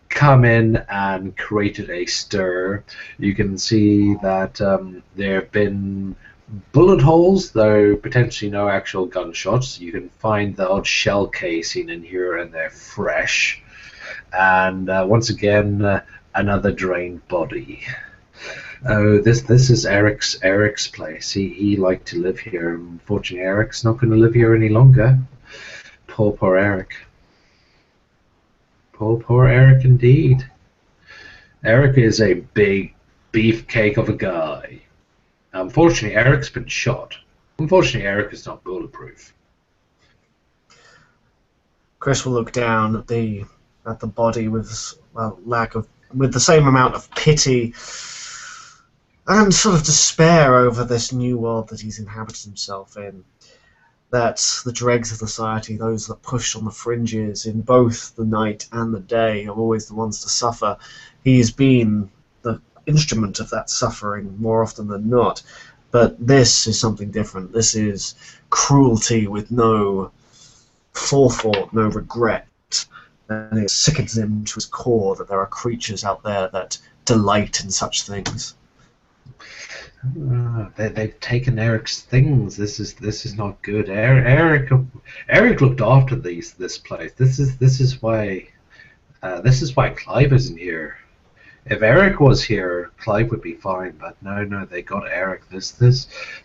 come in and created a stir. You can see that there have been bullet holes, though potentially no actual gunshots. You can find the odd shell casing in here, and they're fresh. And once again, another drained body. Oh, this is Eric's place. He liked to live here. Unfortunately, Eric's not going to live here any longer. Poor Eric. Poor Eric indeed. Eric is a big beefcake of a guy. Unfortunately, Eric's been shot. Unfortunately, Eric is not bulletproof. Chris will look down at the body with with the same amount of pity and sort of despair over this new world that he's inhabited himself in. That the dregs of society, those that push on the fringes in both the night and the day, are always the ones to suffer. He's been the instrument of that suffering more often than not. But this is something different. This is cruelty with no forethought, no regret. and it sickens him to his core that there are creatures out there that delight in such things. They've taken Eric's things. This is not good. Eric looked after this place. This is why Clive isn't here. If Eric was here, Clive would be fine. But no, they got Eric.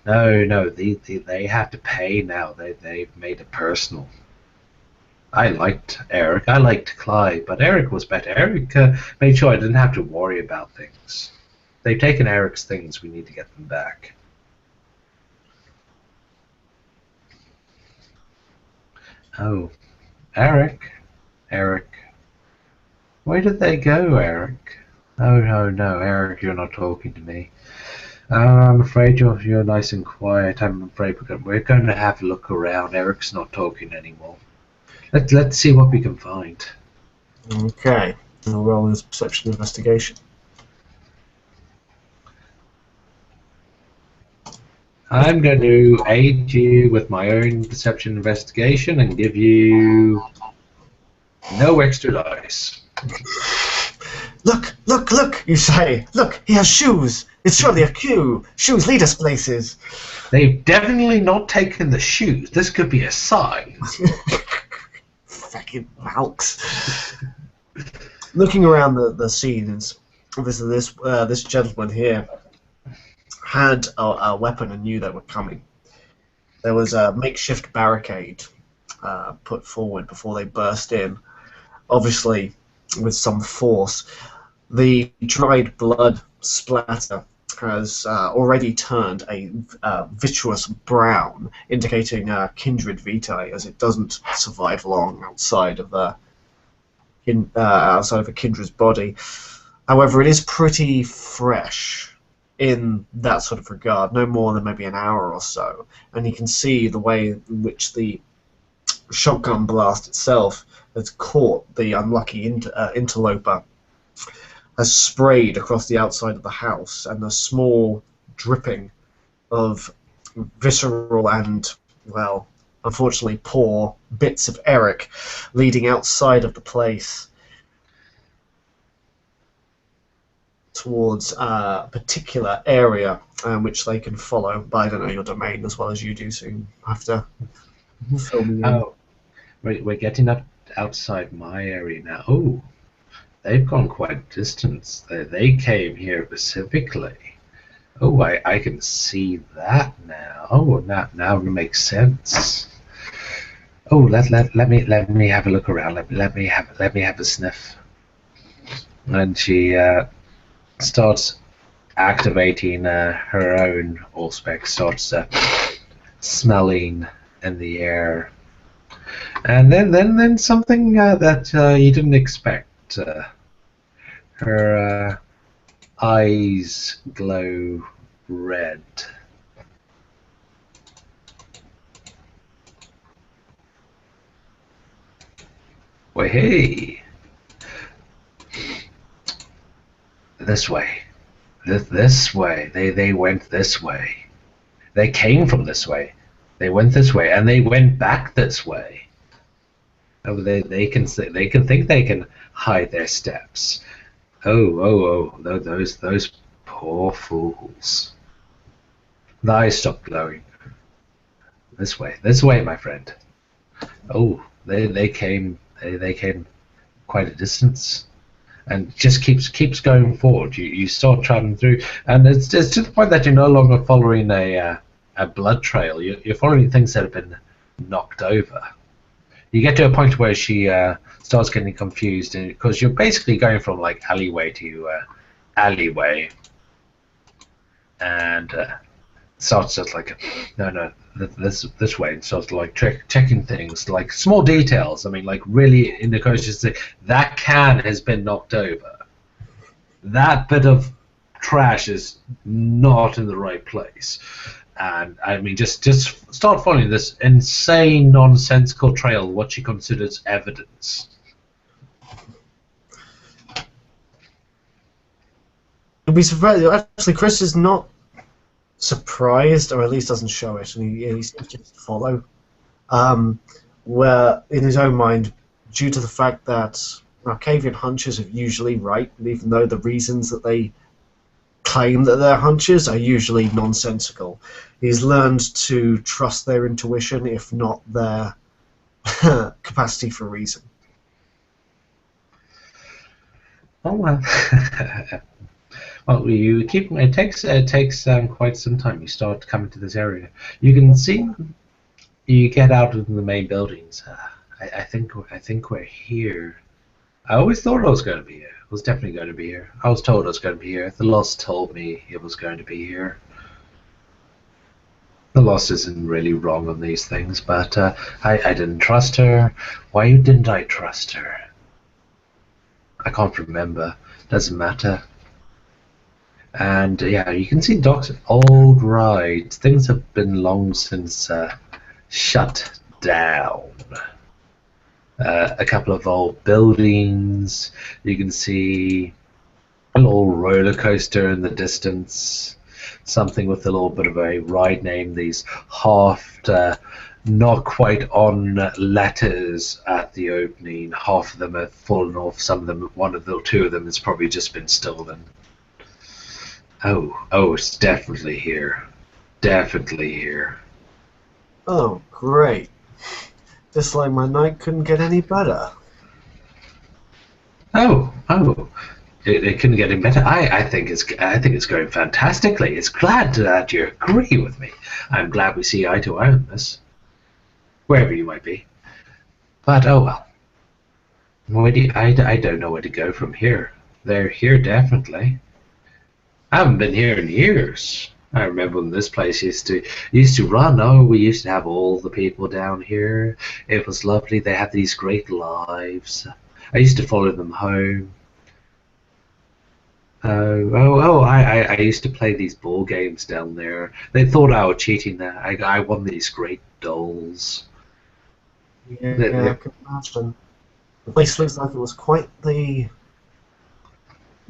No, they have to pay now. They've made it personal. I liked Eric. I liked Clive, but Eric was better. Eric made sure I didn't have to worry about things. They've taken Eric's things. We need to get them back. Oh, Eric. Where did they go, Eric? Oh, no, Eric, you're not talking to me. I'm afraid you're nice and quiet. I'm afraid we're going to have a look around. Eric's not talking anymore. Let's see what we can find. Okay. I'll roll his perception investigation. I'm going to aid you with my own perception investigation and give you no extra dice. Look, you say. Look, he has shoes. It's surely a cue. Shoes lead us places. They've definitely not taken the shoes. This could be a sign. Fucking Malks. Looking around the scenes, obviously this gentleman here had a weapon and knew they were coming. There was a makeshift barricade put forward before they burst in, obviously with some force. The dried blood splatter has already turned a vitreous brown, indicating kindred vitae, as it doesn't survive long outside of a kindred's body. However, it is pretty fresh in that sort of regard, no more than maybe an hour or so, and you can see the way in which the shotgun blast itself has caught the unlucky interloper, has sprayed across the outside of the house, and a small dripping of visceral and, well, unfortunately poor bits of Eric leading outside of the place towards a particular area which they can follow. But I don't know your domain as well as you do, so you have to fill me in. Oh, we're getting up outside my area now. Oh, they've gone quite a distance. They came here specifically. Oh, I can see that now. Oh, now it makes sense. Oh, let me have a look around. Let me have a sniff. And she starts activating her own allspec, starts smelling in the air, and then something that you didn't expect. Her eyes glow red. Well, hey. This way. This way. They went this way. They came from this way. They went this way, and they went back this way. Oh, they can think they can hide their steps. Oh, those poor fools. The eyes stopped glowing. This way, my friend. Oh, they came quite a distance. And just keeps going forward. You start traveling through, and it's to the point that you're no longer following a blood trail. You're following things that have been knocked over. You get to a point where she starts getting confused, because you're basically going from like alleyway to alleyway, and starts just like no this way, and starts like checking things like small details. I mean, like really in the conscious, that can has been knocked over. That bit of trash is not in the right place. And I mean, just start following this insane, nonsensical trail, what she considers evidence. You'll be surprised. Actually, Chris is not surprised, or at least doesn't show it, and he's just follow. Where in his own mind, due to the fact that Arcavian hunches are usually right, even though the reasons that they claim that they're hunches are usually nonsensical. He's learned to trust their intuition, if not their capacity for reason. Oh well. Well, you keep. It takes quite some time. You start coming to this area. You can see. You get out of the main buildings. I think we're here. I always thought I was going to be here. I was definitely going to be here. I was told I was going to be here. The Lost told me it was going to be here. The Lost isn't really wrong on these things, but I didn't trust her. Why didn't I trust her? I can't remember. Doesn't matter. And yeah, you can see Doc's old rides. Things have been long since shut down. A couple of old buildings. You can see a little roller coaster in the distance. Something with a little bit of a ride name. These half, not quite on letters at the opening. Half of them have fallen off. Some of them, two of them has probably just been stolen. Oh, it's definitely here. Definitely here. Oh, great. Just like my night couldn't get any better. Oh. It couldn't get any better. I think it's going fantastically. It's glad that you agree with me. I'm glad we see eye to eye on this. Wherever you might be. But oh well. I don't know where to go from here. They're here definitely. I haven't been here in years. I remember when this place used to run. Oh, we used to have all the people down here. It was lovely. They had these great lives. I used to follow them home. I used to play these ball games down there. They thought I was cheating there. I won these great dolls. Yeah, I can imagine. The place looks like it was quite the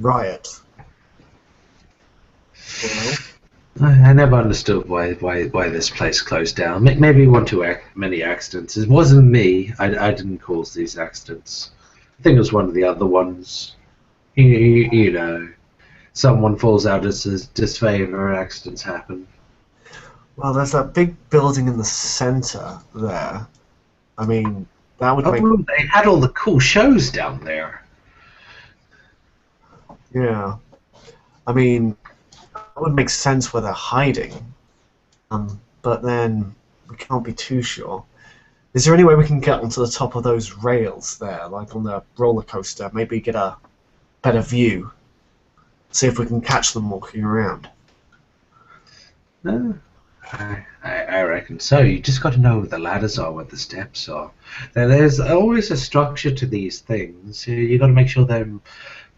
riot. Well, I never understood why this place closed down. Maybe one too many accidents. It wasn't me. I didn't cause these accidents. I think it was one of the other ones. You know, someone falls out of disfavor, accidents happen. well, there's that big building in the center there. I mean, that would make... They had all the cool shows down there. Yeah. I mean, that would make sense where they're hiding. But then we can't be too sure. Is there any way we can get onto the top of those rails there, like on the roller coaster? Maybe get a better view. See if we can catch them walking around. I reckon so. You just got to know where the ladders are, where the steps are. There's always a structure to these things. You got to make sure that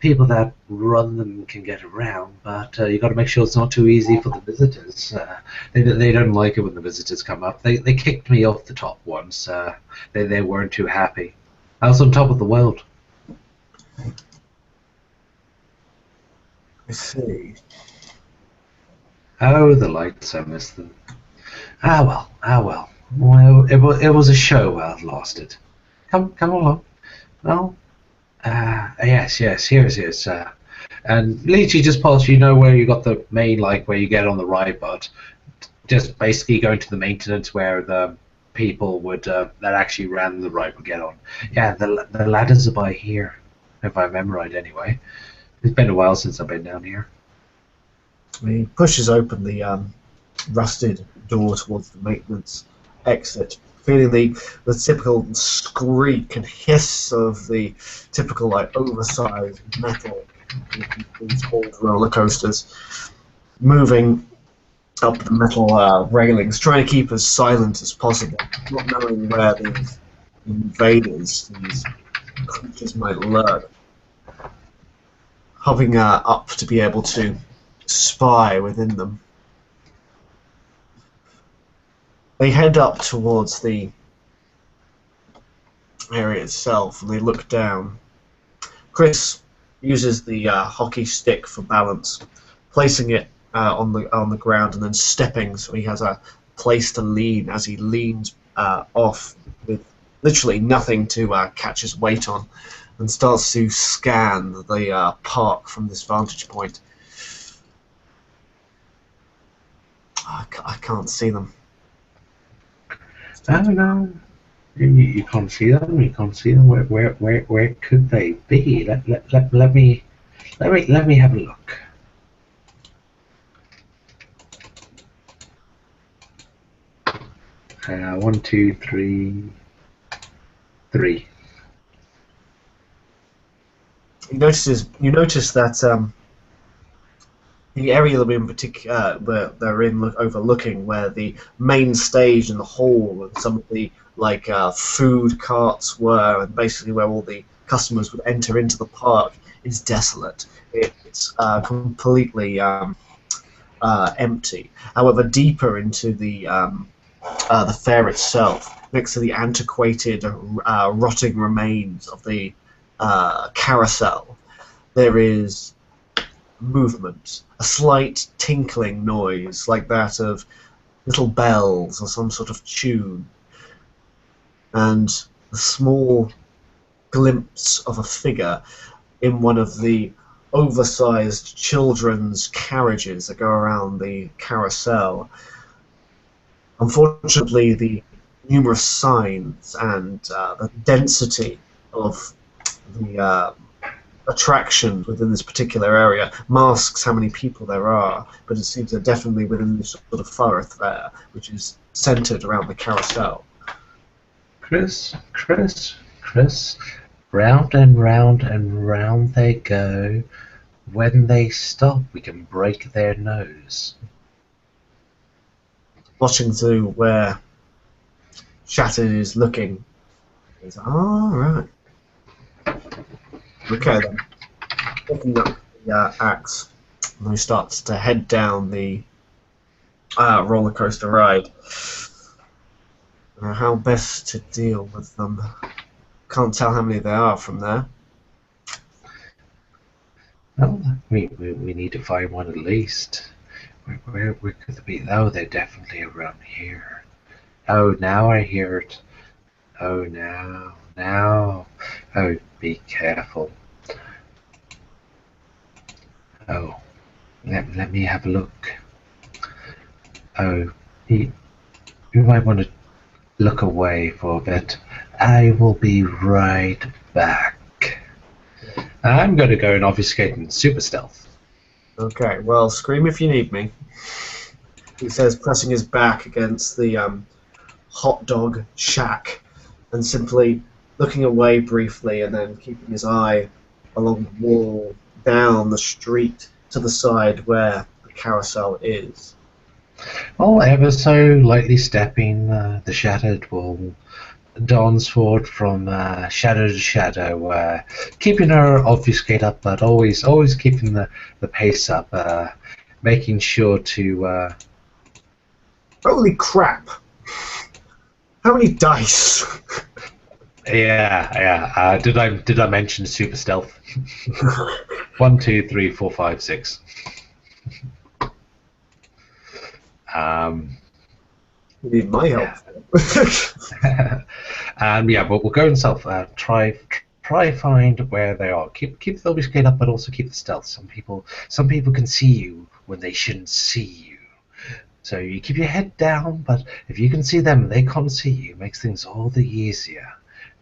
people that run them can get around, but you got to make sure it's not too easy for the visitors. They don't like it when the visitors come up. They kicked me off the top once. They weren't too happy. I was on top of the world. I see. Oh, the lights! I missed them. Ah well. Well, it was a show. I lost it. Come along. Well, yes. Here it is. And Leechy just past. You know where you got the main, like where you get on the ride, but just basically going to the maintenance where the people would that actually ran the ride would get on. Yeah, the ladders are by here, if I remember right. Anyway, it's been a while since I've been down here. He pushes open the rusted door towards the maintenance exit, feeling the typical squeak and hiss of the typical like oversized metal these old roller coasters, moving up the metal railings, trying to keep as silent as possible, not knowing where these invaders, these creatures might lurk, hopping up to be able to spy within them. They head up towards the area itself and they look down. Chris uses the hockey stick for balance, placing it on the ground and then stepping so he has a place to lean as he leans off with literally nothing to catch his weight on, and starts to scan the park from this vantage point. I can't see them. I don't know. You can't see them. You can't see them. Where could they be? Let me have a look. One, two, three. You notice that the area that in particular where they're overlooking, where the main stage and the hall and some of the food carts were, and basically where all the customers would enter into the park, is desolate. It's completely empty. However, deeper into the fair itself, next to the antiquated, rotting remains of the carousel, there is movement, a slight tinkling noise like that of little bells or some sort of tune, and a small glimpse of a figure in one of the oversized children's carriages that go around the carousel. Unfortunately, the numerous signs and the density of the attraction within this particular area masks how many people there are, but it seems they're definitely within this sort of thoroughfare, which is centered around the carousel. Chris, round and round and round they go. When they stop, we can break their nose. Watching to where Shattered is looking, he's right. Okay then. Picking up the axe, and he starts to head down the roller coaster ride. How best to deal with them? Can't tell how many there are from there. Well, we need to find one at least. Where could they be? Oh, they're definitely around here. Oh, now I hear it. Oh, now. Oh, be careful. Oh, let me have a look. Oh, you might want to look away for a bit. I will be right back. I'm going to go and obfuscate in super stealth. Okay, well, scream if you need me. He says, pressing his back against the hot dog shack and simply looking away briefly and then keeping his eye along the wall, down the street to the side where the carousel is. Well, ever so lightly stepping, the Shattered will dance forward from shadow to shadow, keeping her obfuscate up, but always keeping the pace up, making sure to... Holy crap! How many dice? Yeah. Did I mention super stealth? 1, 2, 3, 4, 5, 6. You need my help. Yeah, but we'll go and stealth. Try find where they are. Keep the obfuscate up, but also keep the stealth. Some people can see you when they shouldn't see you. So you keep your head down, but if you can see them and they can't see you, it makes things all the easier.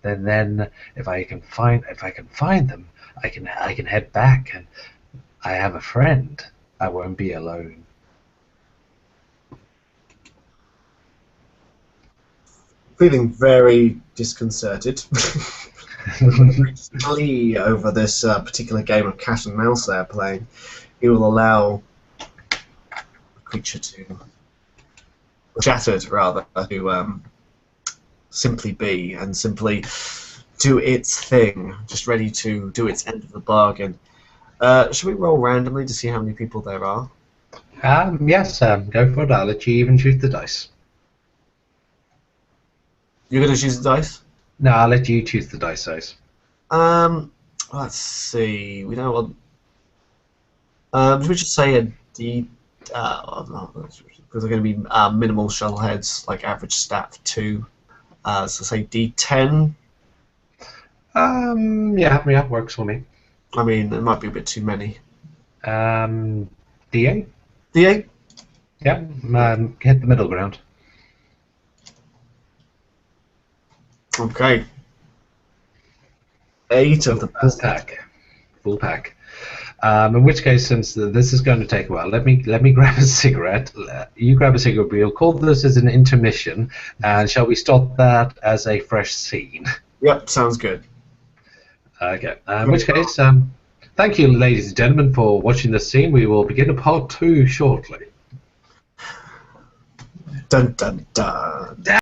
Then if I can find them, I can head back, and I have a friend. I won't be alone. Feeling very disconcerted. Glee over this particular game of cat and mouse they're playing. He will allow the creature to... Shattered, rather, to simply be and simply do its thing, just ready to do its end of the bargain. Should we roll randomly to see how many people there are? Yes, go for it. I'll let you even choose the dice. You're going to choose the dice? No, I'll let you choose the dice size. Let's see. We don't want... should we just say a D... because they're going to be minimal shell heads, like average stat 2. So say D10. Yeah, works for me. I mean, it might be a bit too many. D8. D8. Yeah, hit the middle ground. Okay. 8 of the full pack. Full pack. In which case, since this is going to take a while, let me grab a cigarette. You grab a cigarette. We'll call this as an intermission, and shall we start that as a fresh scene? Yep, sounds good. Okay. In which case, thank you, ladies and gentlemen, for watching this scene. We will begin a part 2 shortly. Dun dun dun.